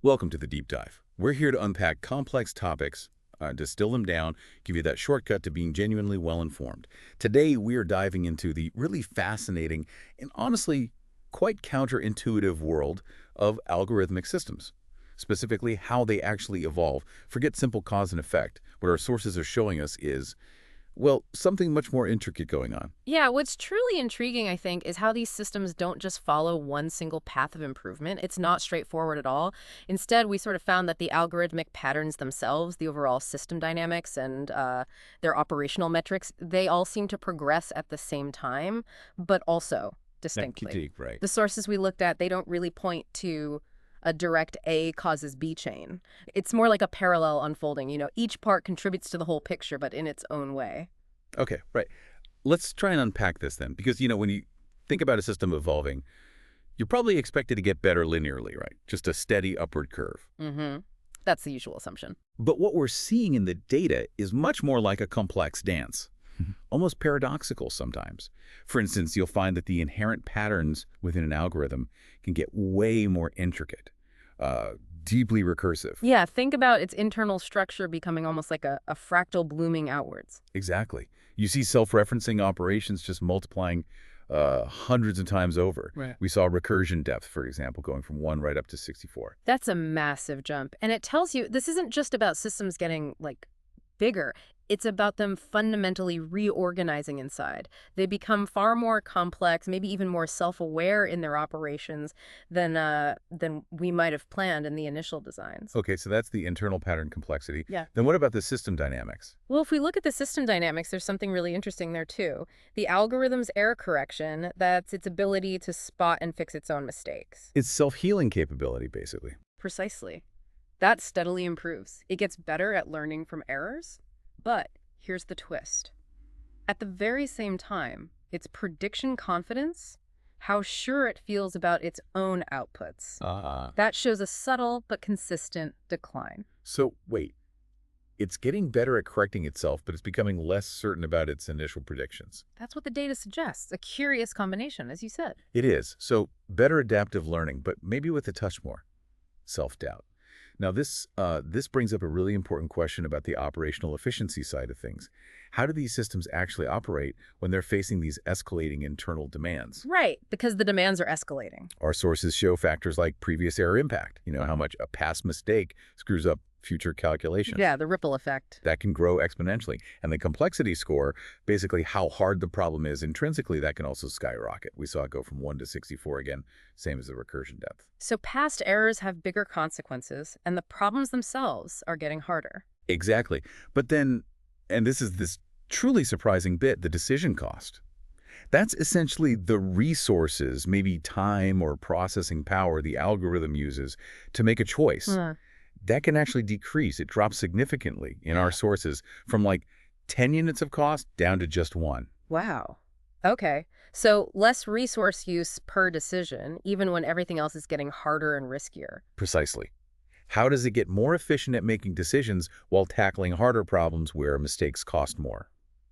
Welcome to the Deep Dive. We're here to unpack complex topics, distill them down, give you that shortcut to being genuinely well-informed. Today, we are diving into the really fascinating and honestly quite counterintuitive world of algorithmic systems, specifically how they actually evolve. Forget simple cause and effect. What our sources are showing us is, well, something much more intricate going on. Yeah, what's truly intriguing, I think, is how these systems don't just follow one single path of improvement. It's not straightforward at all. Instead, we sort of found that the algorithmic patterns themselves, the overall system dynamics, and their operational metrics, they all seem to progress at the same time, but also distinctly. Right. The sources we looked at, they don't really point to a direct A causes B chain. It's more like a parallel unfolding. Each part contributes to the whole picture, but in its own way. Okay, right. Let's try and unpack this then, because, when you think about a system evolving, you're probably expected to get better linearly, right? Just a steady upward curve. Mm-hmm. That's the usual assumption. But what we're seeing in the data is much more like a complex dance, almost paradoxical sometimes. For instance, you'll find that the inherent patterns within an algorithm can get way more intricate, deeply recursive. Yeah, think about its internal structure becoming almost like a fractal blooming outwards. Exactly. You see self-referencing operations just multiplying hundreds of times over. Right. We saw recursion depth, for example, going from 1 right up to 64. That's a massive jump. And it tells you this isn't just about systems getting, bigger. It's about them fundamentally reorganizing inside. They become far more complex, maybe even more self-aware in their operations than we might have planned in the initial designs. Okay, so that's the internal pattern complexity. Yeah. Then what about the system dynamics? Well, if we look at the system dynamics, there's something really interesting there, too. The algorithm's error correction, that's its ability to spot and fix its own mistakes. It's self-healing capability, basically. Precisely. That steadily improves. It gets better at learning from errors. But here's the twist. At the very same time, its prediction confidence, how sure it feels about its own outputs, that shows a subtle but consistent decline. So, wait. It's getting better at correcting itself, but it's becoming less certain about its initial predictions. That's what the data suggests, a curious combination, as you said. It is. So, better adaptive learning, but maybe with a touch more self-doubt. Now, this brings up a really important question about the operational efficiency side of things. How do these systems actually operate when they're facing these escalating internal demands? Right, because the demands are escalating. Our sources show factors like previous error impact, how much a past mistake screws up future calculations. Yeah, the ripple effect. That can grow exponentially. And the complexity score, basically how hard the problem is intrinsically, that can also skyrocket. We saw it go from 1 to 64 again, same as the recursion depth. So past errors have bigger consequences, and the problems themselves are getting harder. Exactly. But then, and this is this truly surprising bit, the decision cost. That's essentially the resources, maybe time or processing power the algorithm uses to make a choice. That can actually decrease. It drops significantly in our sources from 10 units of cost down to just 1. Wow. Okay. So less resource use per decision, even when everything else is getting harder and riskier. Precisely. How does it get more efficient at making decisions while tackling harder problems where mistakes cost more?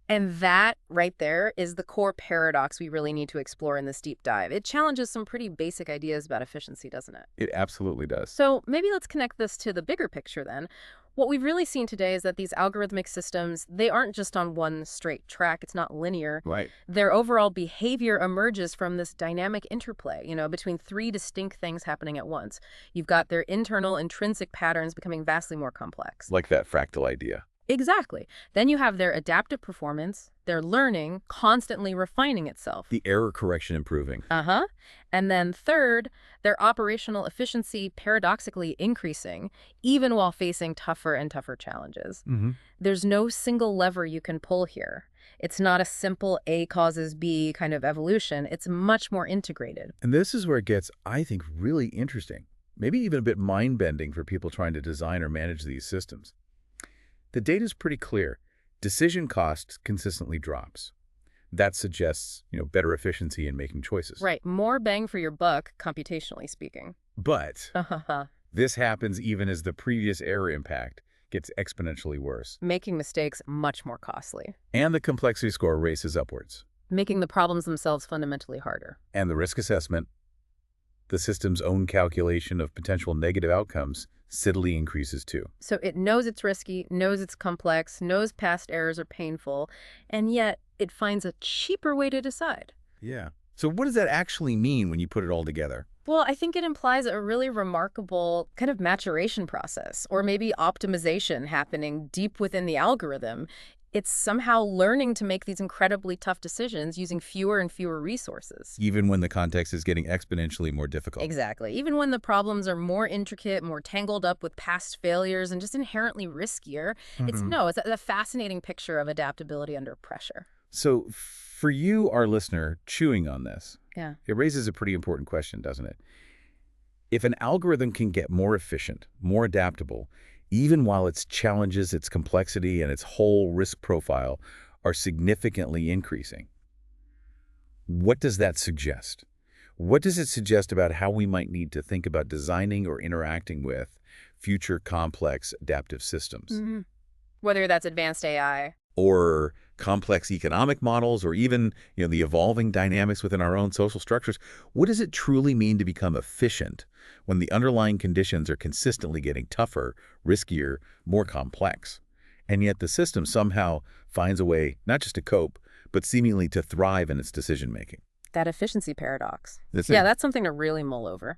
And that right there is the core paradox we really need to explore in this deep dive. It challenges some pretty basic ideas about efficiency, doesn't it? It absolutely does. So maybe let's connect this to the bigger picture then. What we've really seen today is that these algorithmic systems, they aren't just on one straight track. It's not linear. Right. Their overall behavior emerges from this dynamic interplay, between 3 distinct things happening at once. You've got their internal intrinsic patterns becoming vastly more complex. Like that fractal idea. Exactly. Then you have their adaptive performance, their learning constantly refining itself. The error correction improving. And then third, their operational efficiency paradoxically increasing, even while facing tougher and tougher challenges. There's no single lever you can pull here. It's not a simple A causes B kind of evolution. It's much more integrated. And this is where it gets, I think, really interesting. Maybe even a bit mind-bending for people trying to design or manage these systems. The data is pretty clear. Decision cost consistently drops. That suggests, better efficiency in making choices. Right. More bang for your buck, computationally speaking. But this happens even as the previous error impact gets exponentially worse. Making mistakes much more costly. And the complexity score races upwards. Making the problems themselves fundamentally harder. And the risk assessment the system's own calculation of potential negative outcomes steadily increases too. So it knows it's risky, knows it's complex, knows past errors are painful, and yet it finds a cheaper way to decide. Yeah. So what does that actually mean when you put it all together? Well, I think it implies a really remarkable kind of maturation process, or maybe optimization happening deep within the algorithm. It's somehow learning to make these incredibly tough decisions using fewer and fewer resources. Even when the context is getting exponentially more difficult. Exactly. Even when the problems are more intricate, more tangled up with past failures, and just inherently riskier, it's a fascinating picture of adaptability under pressure. So for you, our listener, chewing on this, Yeah. it raises a pretty important question, doesn't it? If an algorithm can get more efficient, more adaptable, even while its challenges, its complexity, and its whole risk profile are significantly increasing, what does that suggest? What does it suggest about how we might need to think about designing or interacting with future complex adaptive systems? Whether that's advanced AI. Or complex economic models, or even, the evolving dynamics within our own social structures? What does it truly mean to become efficient when the underlying conditions are consistently getting tougher, riskier, more complex? And yet the system somehow finds a way not just to cope, but seemingly to thrive in its decision-making. That efficiency paradox. That's Yeah, it. that's something to really mull over.